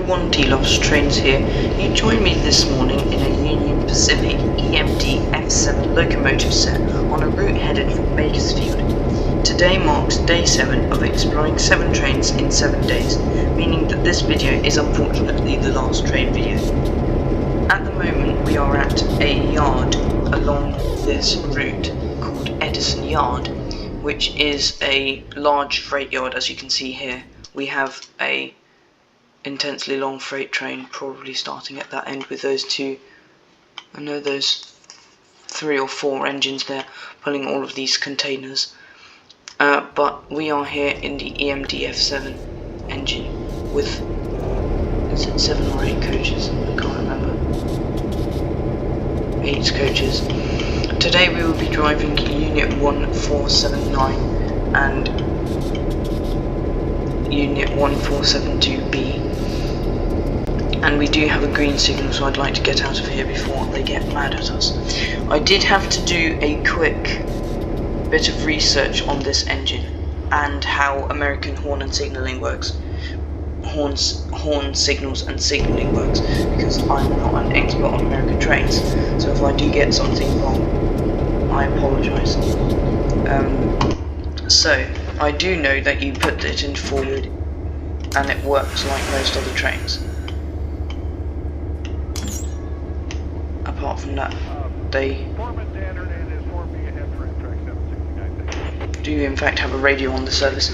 everyone, D-Lost Trains here. You joined me this morning in a Union Pacific EMD F7 locomotive set on a route headed for Bakersfield. Today marks day 7 of exploring 7 trains in 7 days, meaning that this video is unfortunately the last train video. At the moment we are at a yard along this route called Edison Yard, which is a large freight yard. As you can see here, we have a intensely long freight train probably starting at that end with those two, I know those 3 or 4 engines there pulling all of these containers, but we are here in the EMD F7 engine with, is it 7 or 8 coaches? I can't remember. 8 coaches. Today we will be driving Unit 1479 and Unit 1472B, and we do have a green signal, so I'd like to get out of here before they get mad at us. I did have to do a quick bit of research on this engine and how American horn and signalling works. Horn signals and signalling works, because I'm not an expert on American trains, so if I do get something wrong, I apologise. So I do know that you put it in forward and it works like most other trains. Apart from that, they do in fact have a radio on the service.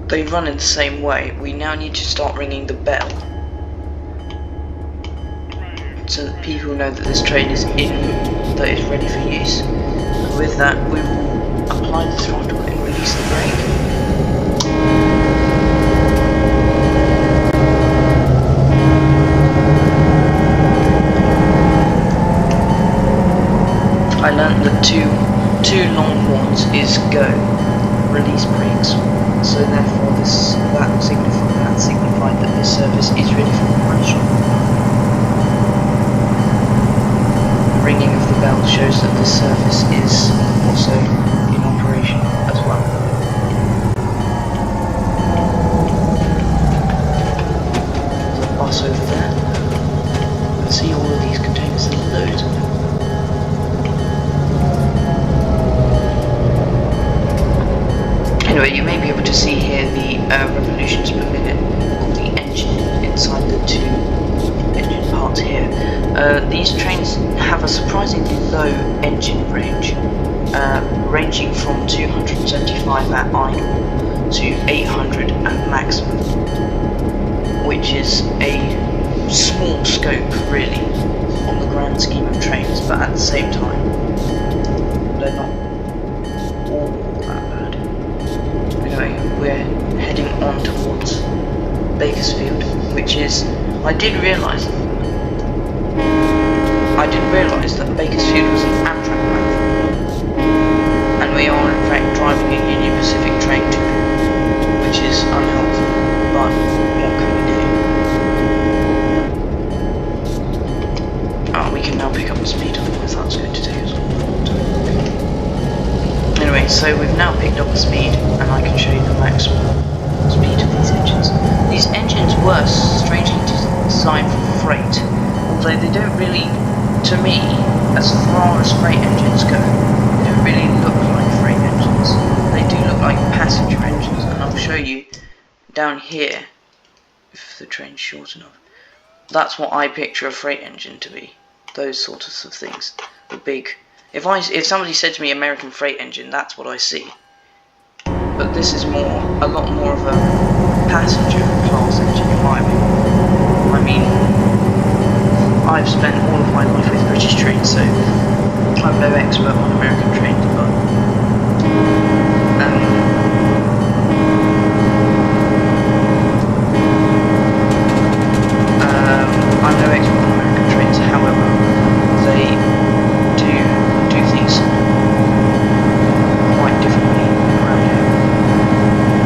They run in the same way. We now need to start ringing the bell so that people know that this train is that is ready for use. And with that, we will apply the throttle and release the brake. I learned that two long horns is go, release brakes. So therefore that signified that this service is ready for operation. The ringing of the bell shows that this service is also in operation as well. There's a bus over there. You can see all of these containers, there's loads of them. Anyway, you may be able to see here the revolutions per minute of the engine inside the 2 engine parts here. These trains have a surprisingly low engine range, ranging from 275 at idle to 800 at maximum, which is a small scope really on the grand scheme of trains, but at the same time they're not all that bad. Anyway, we're heading on towards Bakersfield, which is, I didn't realise that Bakersfield was an Amtrak platform, and we are in fact driving a Union Pacific train to it, which is unhelpful, but what can we do? We can now pick up the speed, otherwise that's going to take us a long time. Anyway, so we've now picked up the speed, and I can show you the maximum speed of these engines. These engines were strangely designed for freight, although they don't really, to me, as far as freight engines go, they don't really look like freight engines. They do look like passenger engines, and I'll show you down here, if the train's short enough. That's what I picture a freight engine to be. Those sorts of things. The big... If somebody said to me American freight engine, that's what I see. But this is a lot more of a passenger class engine in my opinion. I mean, I've spent all of my life with British trains, so I'm no expert on American trains, but I'm no expert on American trains. However, they do things quite differently around here.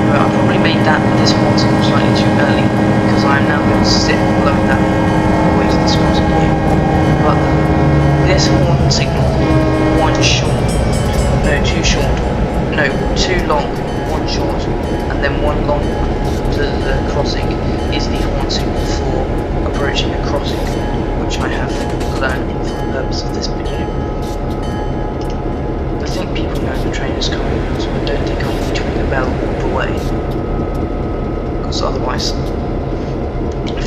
But I probably made this one signal slightly too early, because I am now going to sit below that all the way to this crossing here. But this horn signal, 1 short, no 2 short, no 2 long, 1 short, and then 1 long one to the crossing,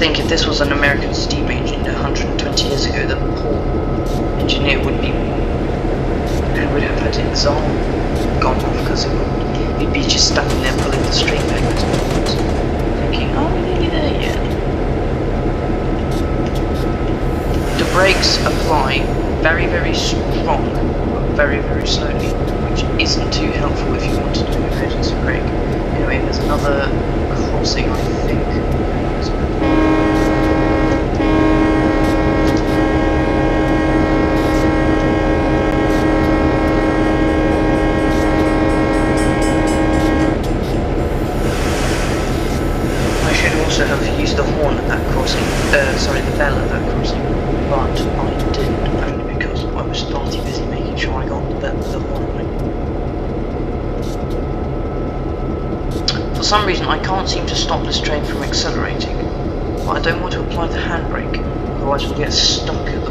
think if this was an American steam engine 120 years ago, the poor engineer would have had his arm gone off because he'd be just standing there pulling the string backwards and forwards, thinking, "Oh, we're nearly there yet." The brakes apply very, very strong, but very, very slowly, which isn't too helpful if you want to do an emergency brake. Anyway, there's another crossing, I think. I should also have used the horn at that crossing, the bell at that crossing, but I didn't, only because I was bloody busy making sure I got the horn right. For some reason I can't seem to stop this train from accelerating, but I don't want to apply the handbrake, otherwise we'll get stuck at the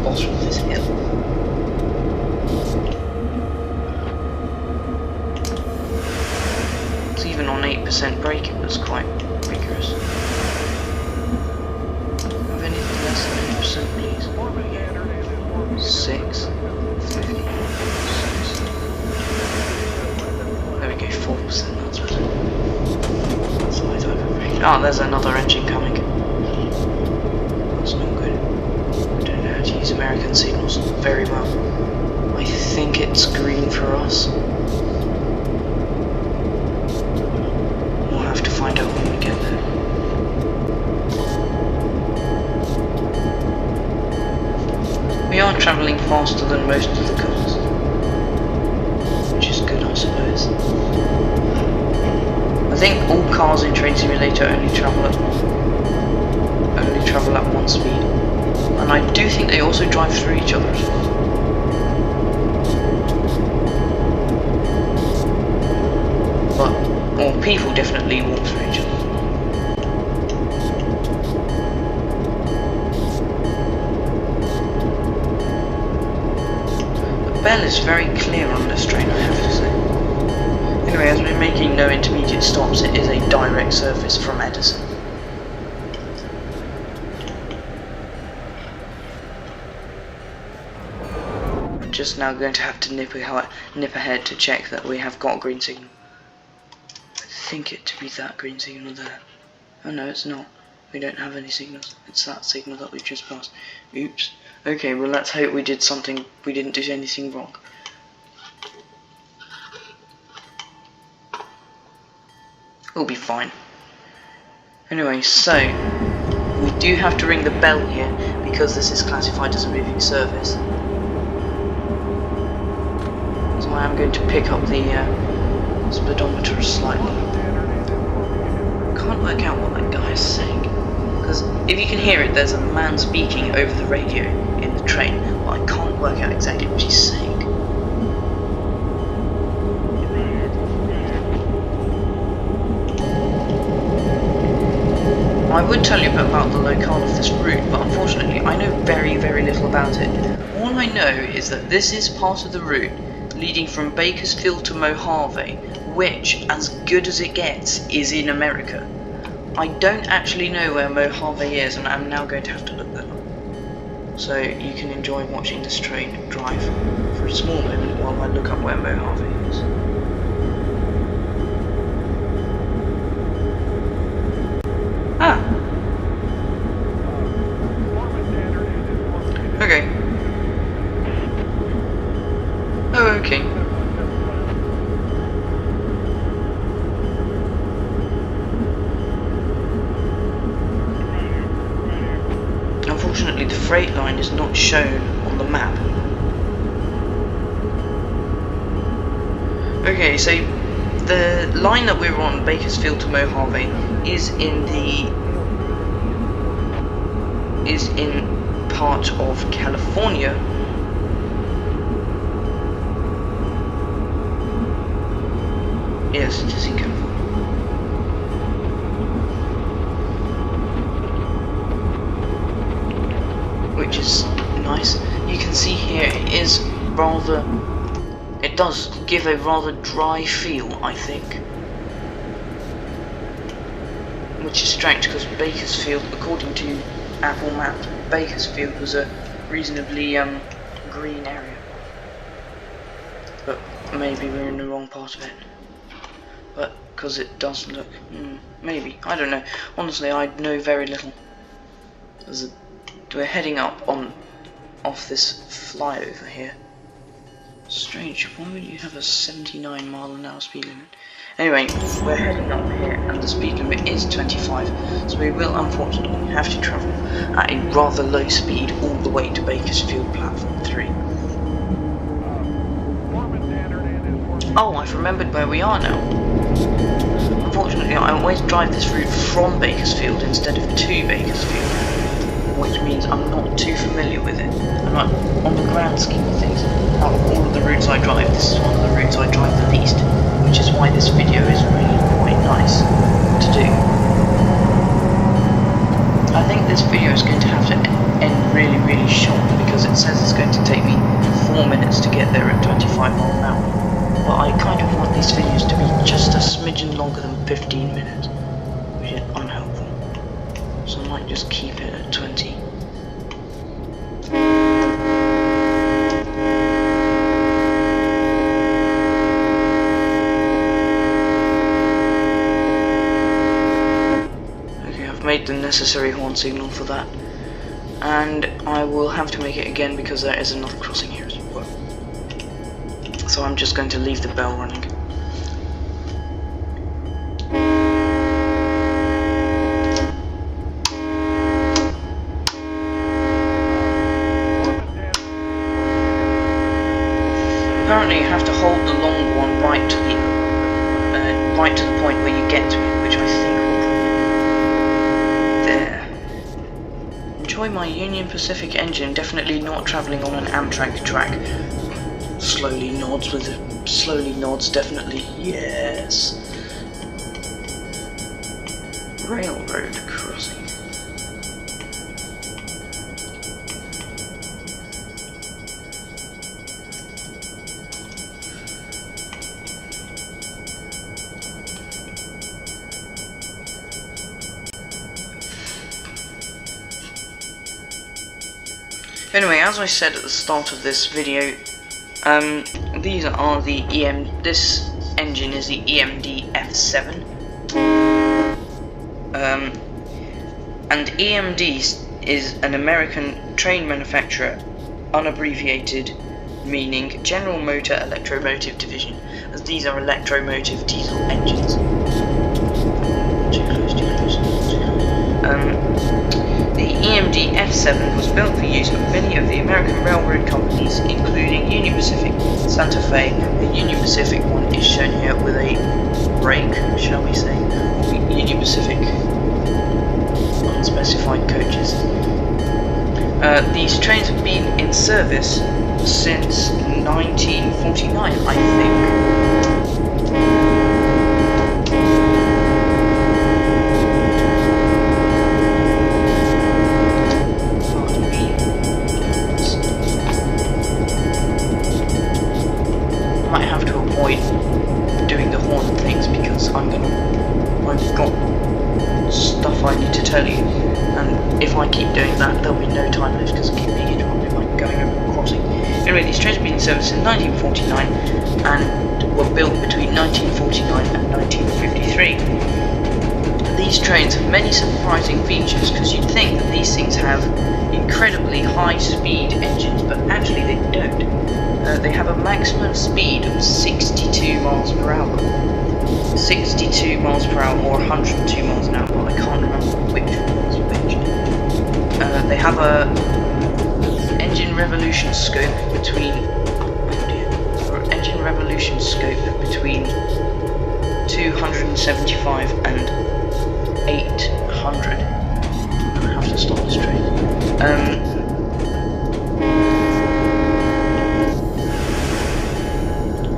bottom of this hill. It's even on 8% braking, that's quite rigorous. Have anything less than 8%, please? 6, 50, 6. There we go, 4%, that's better. Oh, there's another engine coming. That's not good. I don't know how to use American signals very well. I think it's green for us. We'll have to find out when we get there. We are travelling faster than most of the cars, which is good, I suppose. I think all cars in Train Simulator only travel at one speed, and I do think they also drive through each other as well. Or people definitely walk through each other. The bell is very clear on this train, I have to say. Anyway, as we're making no intermediate stops, it is a direct service from Edison. I'm just now going to have to nip ahead to check that we have got a green signal. I think it to be that green signal there. Oh no, it's not. We don't have any signals. It's that signal that we've just passed. Oops. Okay, well let's hope we didn't do anything wrong. We'll be fine. Anyway, so we do have to ring the bell here because this is classified as a moving service. So I am going to pick up the speedometer slightly. Can't work out what that guy is saying, because if you can hear it, there's a man speaking over the radio in the train, but I can't work out exactly what he's saying. I would tell you a bit about the locale of this route, but unfortunately I know very, very little about it. All I know is that this is part of the route leading from Bakersfield to Mojave, which, as good as it gets, is in America. I don't actually know where Mojave is, and I'm now going to have to look that up. So you can enjoy watching this train drive for a small moment while I look up where Mojave is. Ah. Okay. Oh, okay. Unfortunately, the freight line is not shown on the map. Okay, so the line that we're on, Bakersfield to Mojave, is in part of California. Yes, it is in California. Which is nice. You can see here it does give a rather dry feel, I think. which is strange because Bakersfield, according to Apple Maps, Bakersfield was a reasonably green area. But maybe we're in the wrong part of it. But because it does look, maybe, I don't know. Honestly, I know very little. We're heading up off this flyover here. Strange, why would you have a 79-mile-an-hour speed limit? Anyway, we're heading up here and the speed limit is 25, so we will unfortunately have to travel at a rather low speed all the way to Bakersfield Platform 3. Oh, I've remembered where we are now. Unfortunately, I always drive this route from Bakersfield instead of to Bakersfield, which means I'm not too familiar with it. And on the grand scheme of things, out of all of the routes I drive, this is one of the routes I drive the least, which is why this video is really quite nice to do. I think this video is going to have to end really, really short because it says it's going to take me 4 minutes to get there at 25 miles an hour. But I kind of want these videos to be just a smidgen longer than 15 minutes, which is unhelpful. So I might just keep it at 20. Okay, I've made the necessary horn signal for that. And I will have to make it again because there is another crossing here as well. So I'm just going to leave the bell running. Apparently you have to hold the long one right to the point where you get to it, which I think will probably there. Enjoy my Union Pacific engine, definitely not travelling on an Amtrak track. Slowly nods, definitely, yes. Railroad crossing. Anyway, as I said at the start of this video, these are the this engine is the EMD F7, and EMD is an American train manufacturer, unabbreviated, meaning General Motor Electromotive Division, as these are electromotive diesel engines. Too close. The EMD F7 was built for use by many of the American railroad companies, including Union Pacific, Santa Fe. The Union Pacific one is shown here with a brake, shall we say, Union Pacific unspecified coaches. These trains have been in service since 1949, I think. Doing the horn things because I've got stuff I need to tell you, and if I keep doing that there'll be no time left because I keep being interrupted by going over the crossing. Anyway, these trains have been in service in 1949 and were built between 1949 and 1953. These trains have many surprising features because you'd think that these things have incredibly high speed engines, but actually they don't. They have a maximum speed of 62 miles per hour. 62 miles per hour or 102 miles an hour, but I can't remember which was which. They have a engine revolution scope between 275 and 800. I have to stop this train.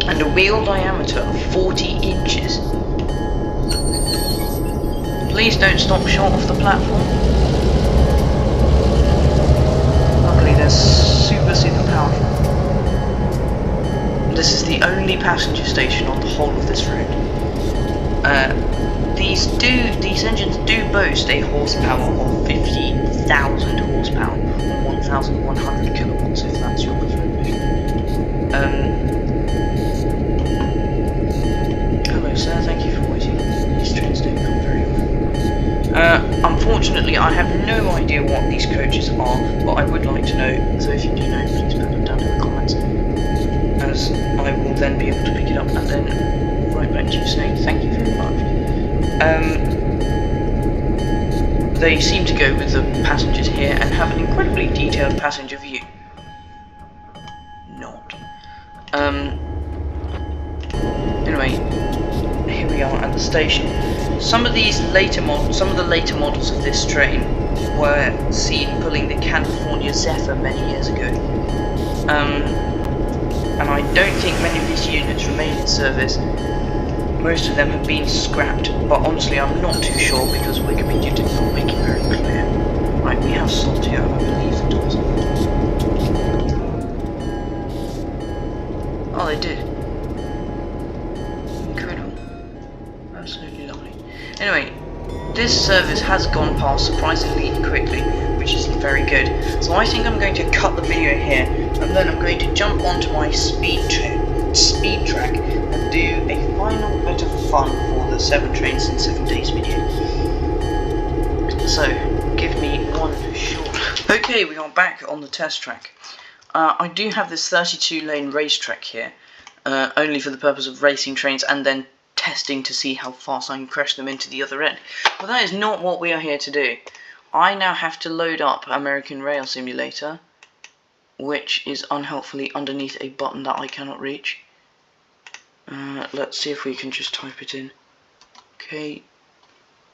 And a wheel diameter of 40 inches. Please don't stop short of the platform. Luckily they're super powerful. This is the only passenger station on the whole of this route. These these engines do boast a horsepower of 15,000 horsepower, or 1,100 kilowatts if that's your preferred measure. Hello sir, thank you for waiting. These trains don't come very often. Unfortunately, I have no idea what these coaches are, but I would like to know, so if you do know, please put them down in the comments, as I will then be able to pick it up and then right back to you saying thank you very much. They seem to go with the passengers here and have an incredibly detailed passenger view. Not. Anyway, here we are at the station. Some of the later models of this train were seen pulling the California Zephyr many years ago. And I don't think many of these units remain in service. Most of them have been scrapped, but honestly I'm not too sure because Wikipedia did not make it very clear. Right, we have salt here, I believe the doors are open. Oh, they did. Incredible. Absolutely lovely. Anyway, this service has gone past surprisingly quickly, which is very good. So I think I'm going to cut the video here, and then I'm going to jump onto my speed track and do a final bit of fun for the 7 trains in 7 days video. So, give me one short. Okay, we are back on the test track. I do have this 32-lane racetrack here, only for the purpose of racing trains and then testing to see how fast I can crash them into the other end. But that is not what we are here to do. I now have to load up American Rail Simulator, which is unhelpfully underneath a button that I cannot reach. Let's see if we can just type it in. Okay,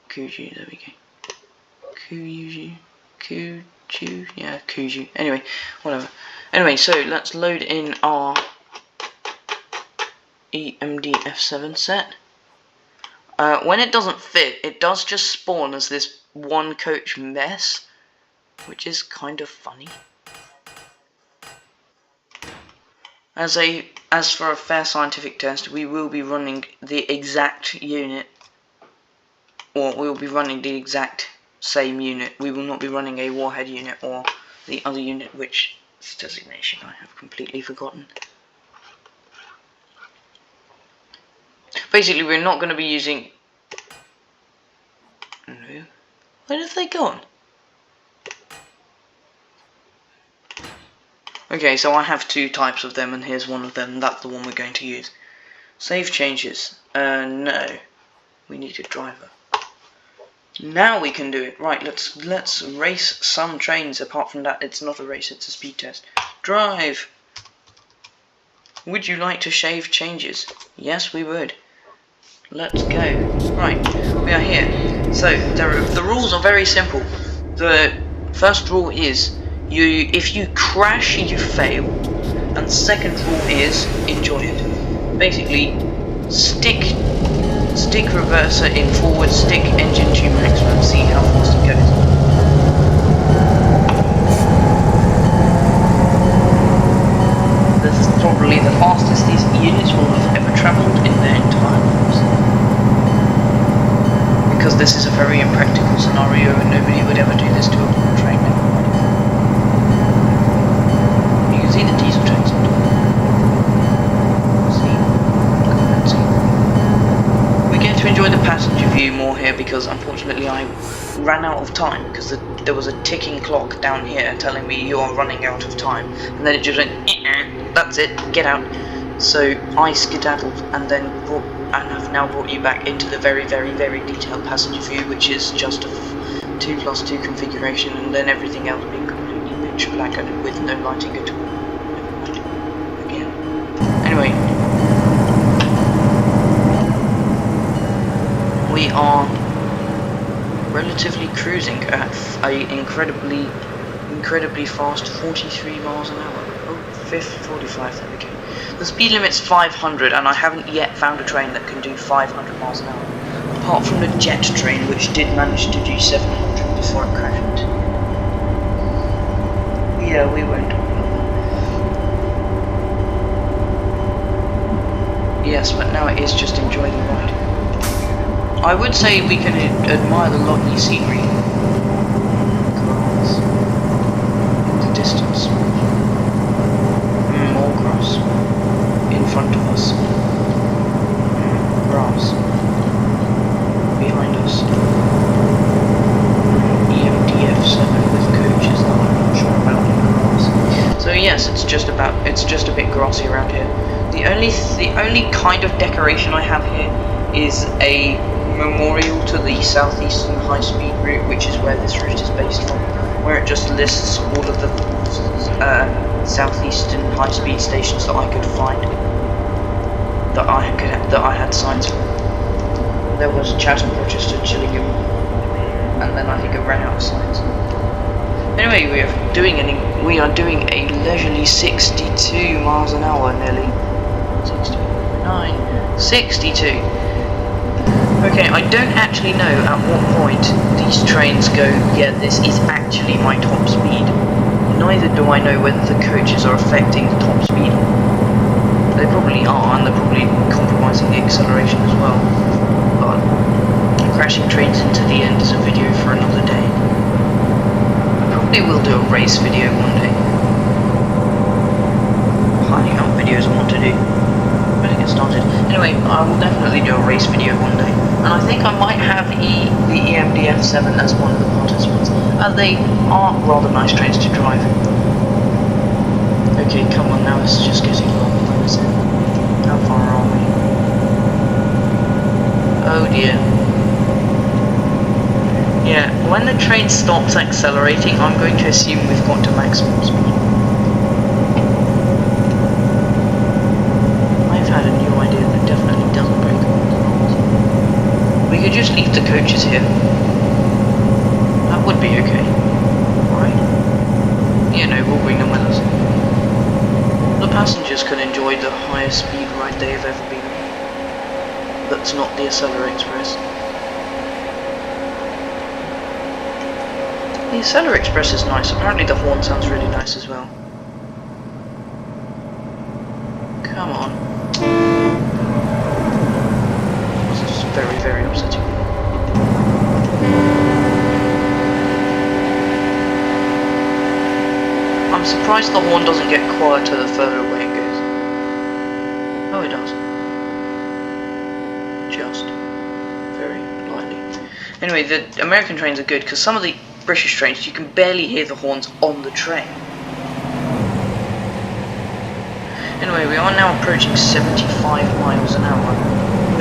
Kuju, there we go. Kuju, yeah, Kuju. Anyway, whatever. Anyway, so let's load in our EMD F7 set. When it doesn't fit, it does just spawn as this one coach mess, which is kind of funny. As for a fair scientific test, we will be running the exact unit, or we will be running the exact same unit. We will not be running a warhead unit or the other unit, which designation I have completely forgotten. Basically, we're not going to be using... No. Where have they gone? Okay, so I have 2 types of them, and here's one of them. That's the one we're going to use. Save changes. No. We need a driver. Now we can do it. Right, let's race some trains. Apart from that, it's not a race, it's a speed test. Drive! Would you like to shave changes? Yes, we would. Let's go. Right, we are here. So, the rules are very simple. The first rule is, if you crash, you fail. And the second rule is, enjoy it. Basically, stick reverser in forward, stick engine to maximum, see how fast it goes. This is probably the fastest these units will have ever travelled in their entire lives. Because this is a very impractical scenario and nobody would ever do this to a train. You can see the diesel trains on top. We get to enjoy the passenger view more here because unfortunately I ran out of time because there was a ticking clock down here telling me you are running out of time, and then it just went, that's it, get out. So I skedaddled and then have now brought you back into the very, very, very detailed passenger view, which is just a 2+2 configuration, and then everything else being completely pitch black and with no lighting at all. Again. Anyway, we are relatively cruising at a incredibly fast 43 miles an hour. Oh, 45, there we go. The speed limit's 500, and I haven't yet found a train that can do 500 miles an hour. Apart from the jet train, which did manage to do 700 before it crashed. Yeah, we won't talk about that. Yes, but now it is just enjoy the ride. I would say we can admire the lovely scenery. Grass. In the distance. More grass. In front of us. Grass. Behind us. EMD F7 with coaches that I'm not sure about in grass. So yes, it's just a bit grassy around here. The only kind of decoration I have here is a memorial to the Southeastern high-speed route, which is where this route is based on, where it just lists all of the Southeastern high-speed stations that I could find, that I had signs for. There was Chatham, Rochester, Gillingham, and then I think it ran out of signs. Anyway, we are doing a leisurely 62 miles an hour, nearly 62. Okay, I don't actually know at what point these trains go, yeah, this is actually my top speed. Neither do I know whether the coaches are affecting the top speed. They probably are, and they're probably compromising the acceleration as well. But crashing trains into the end is a video for another day. I probably will do a race video one day. Planning out videos I want to do. Better get started. Anyway, I will definitely do a race video one day. And I think I might have the EMD F7 as one of the participants. And they are rather nice trains to drive. Okay, come on now, it's just getting long. Where is it? How far are we? Oh dear. Yeah, when the train stops accelerating, I'm going to assume we've got to maximum speed. I've had a new idea that definitely doesn't break all the rules. We could just leave the coaches here. That would be okay. Right? You know, we'll bring them with us. The passengers can enjoy the highest speed ride they have ever been on. That's not the Acceler Express. The Acceler Express is nice. Apparently the horn sounds really nice as well. Come on. This is very, very upsetting. I'm surprised the horn doesn't get quieter the further away it goes. Oh, it does. Just. Very lightly. Anyway, the American trains are good because some of the British trains, you can barely hear the horns on the train. Anyway, we are now approaching 75 miles an hour,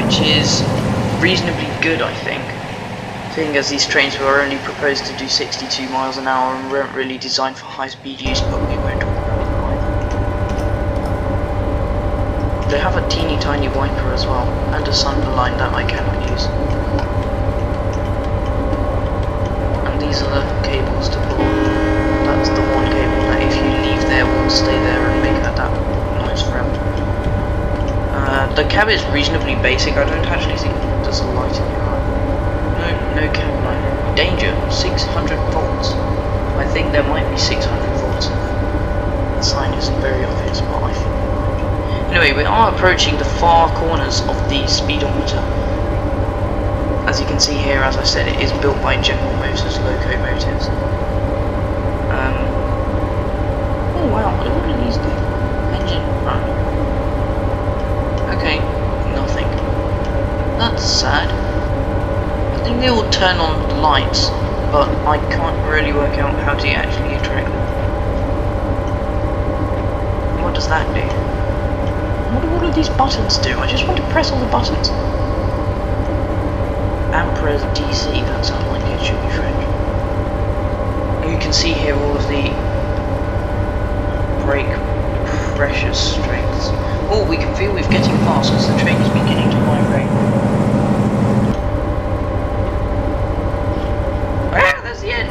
which is reasonably good, I think. Seeing as these trains were only proposed to do 62 miles an hour and weren't really designed for high-speed use, but we won't talk about it either. They have a teeny tiny wiper as well, and a sunderline that I cannot use. These are the cables to pull. That's the horn cable that if you leave there will stay there and make that noise forever. The cab is reasonably basic. I don't actually think there's a light in here. No cab light. Danger, 600 volts. I think there might be 600 volts in there. The sign isn't very obvious, but I think. Anyway, we are approaching the far corners of the speedometer. As you can see here, as I said, it is built by General Motors locomotives. Oh wow, what do these do? Engine run. Okay, nothing. That's sad. I think they will turn on the lights, but I can't really work out how to actually interact them. What does that do? What do all of these buttons do? I just want to press all the buttons. Amperes DC, that sounds like it should be French. You can see here all of the brake pressure strengths. Oh, we can feel we're getting fast as the train is beginning to vibrate. Ah, that's the end!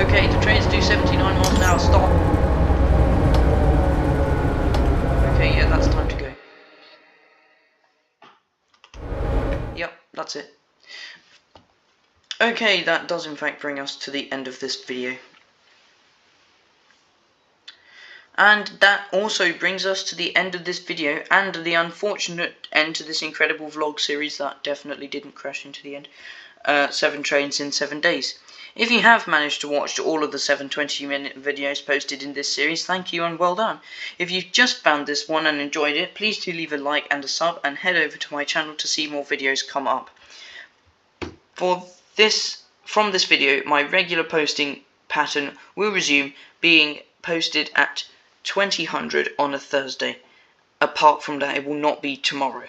Okay, the trains do 79 miles an hour, stop! Okay, yeah, that's time to go. Yep, that's it. Okay, that does in fact bring us to the end of this video. And that also brings us to the end of this video, and the unfortunate end to this incredible vlog series that definitely didn't crash into the end. 7 trains in 7 days. If you have managed to watch all of the 7 20-minute videos posted in this series, thank you and well done. If you've just found this one and enjoyed it, please do leave a like and a sub, and head over to my channel to see more videos come up. From this video, my regular posting pattern will resume, being posted at 2000 on a Thursday. Apart from that, it will not be tomorrow.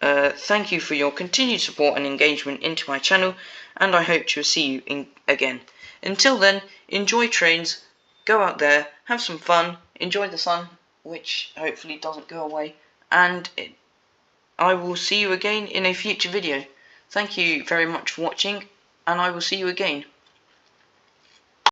Thank you for your continued support and engagement into my channel, and I hope to see you again. Until then, enjoy trains, go out there, have some fun, enjoy the sun, which hopefully doesn't go away, and I will see you again in a future video. Thank you very much for watching, and I will see you again.